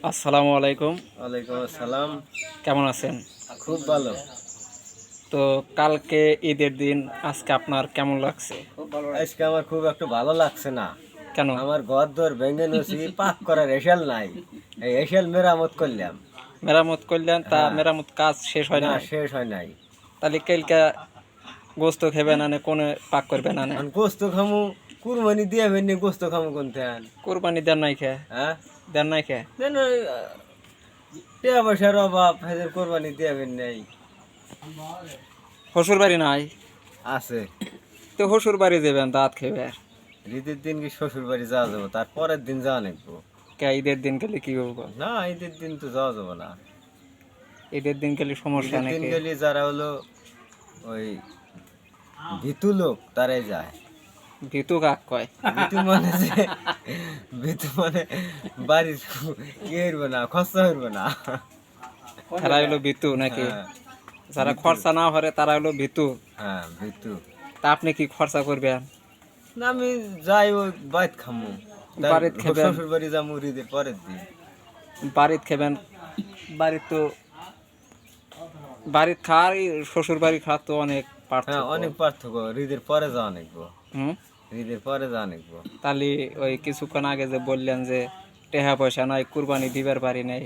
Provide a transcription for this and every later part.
আসসালামু আলাইকুম। ওয়ালাইকুম আসসালাম। কেমন আছেন? খুব ভালো। তো কালকে ঈদের দিন, আজকে আপনার কেমন লাগছে? আজকে আমার খুব একটু ভালো লাগছে না। কেন? আমার ঘর দর ভেঙে নছি, পাক করার এসেল নাই। এই এসেল মেরামত করলাম। মেরামত করলেন, তা হ্যাঁ, মেরামত কাজ শেষ হয় না নাই? শেষ হয় নাই। তাহলে কালকে গোস্ত খেবেন আনে, কোনে পাক করবেন আনে? এখন গোস্ত খামু, কুরবানি দিয়ে ভেঙে গোস্ত খামু কোনতে আন? কোরবানি দেন নাই খেয়ে? হ্যাঁ, দেন নাই খেয়ে? দেন টাকা পয়সার অভাব, হেদের কোরবানি দিয়ে নেই। শ্বশুর বাড়ি নাই? আছে। তো শ্বশুর বাড়ি যাবেন, দাঁত খেবে। ঈদের দিন কি শ্বশুর বাড়ি যাওয়া যাবো? তার পরের দিন যাওয়া লাগবো। কে ঈদের দিন গেলে কি করবো? না, ঈদের দিন তো যাওয়া যাবো না। ঈদের দিন গেলে সমস্যা ঈদের দিন নাকি? গেলে যারা হলো ওই ভিতু লোক তারাই যায়। ভিতু কাক কয়? ভিতু মানে যে ভিতু মানে বাড়ির ইয়ে হইবে না, খরচা হইবে না। তারা হলো ভিতু নাকি? হ্যাঁ, যারা ভিতু। খরচা না করে তারা হলো ভিতু। হ্যাঁ, ভিতু। তা আপনি কি খরচা করবেন? না, আমি যাই ওই বাইত খামু। বাড়িত খাবেন? শ্বশুর বাড়ি যাবো ঈদের পরের দিন। বাড়িত খাবেন? বাড়িত তো বাড়িত খাওয়ার শ্বশুর বাড়ি খাওয়ার তো অনেক হ্যাঁ, পার্থক্য। অনেক পার্থক্য। ঈদের পরে যাওয়া লাগবো। হুম। ঈদের পরে যাওয়া লাগবো। তাহলে ওই কিছুক্ষণ আগে যে বললেন যে টাকা পয়সা নাই, কুরবানি দিবার পারি নাই,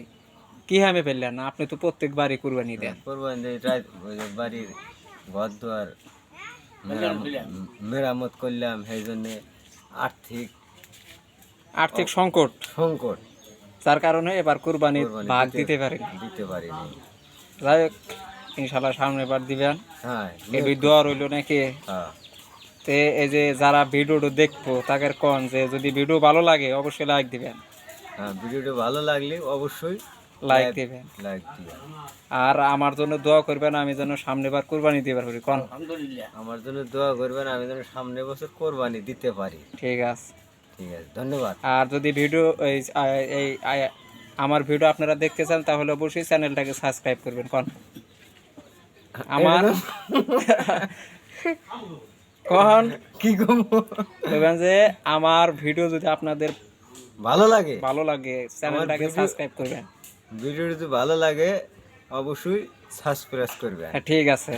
কি হামে ফেললেন না? আপনি তো প্রত্যেক বাড়ি কুরবানি দেন। কোরবানি রাত ওই যে বাড়ির ঘর দুয়ার মেরামত করলাম, সেই জন্যে আর্থিক আর্থিক সংকট, সংকট। যার কারণে এবার কুরবানির কোরবানি ভাগ দিতে পারেন। দিতে পারিনি। যাই হোক, ইনশাল্লাহ সামনে বার দিবেন। হ্যাঁ, এই দোয়া রইল নাকি? হ্যাঁ, তে এই যে যারা ভিডিওটা দেখবো তাদের কন যে যদি ভিডিও ভালো লাগে অবশ্যই লাইক দিবেন। হ্যাঁ, ভিডিওটা ভালো লাগলে অবশ্যই লাইক দিবেন। লাইক দিবেন। আর আমার জন্য দোয়া করবেন, আমি যেন সামনেবার কুরবানি দিবার পারি। কোন? আমার জন্য দোয়া করবেন, আমি যেন সামনে বছর কোরবানি দিতে পারি। ঠিক আছে। ঠিক আছে, ধন্যবাদ। আর যদি ভিডিও আমার ভিডিও আপনারা দেখতে চান তাহলে অবশ্যই চ্যানেলটাকে সাবস্ক্রাইব করবেন। কোন? আমার কোন কি করবো? বলবেন যে আমার ভিডিও যদি আপনাদের ভালো লাগে, ভালো লাগে চ্যানেলটাকে সাবস্ক্রাইব করবেন। ভিডিও যদি ভালো লাগে অবশ্যই সাবস্ক্রাইব করবেন। হ্যাঁ, ঠিক আছে।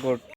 গুড।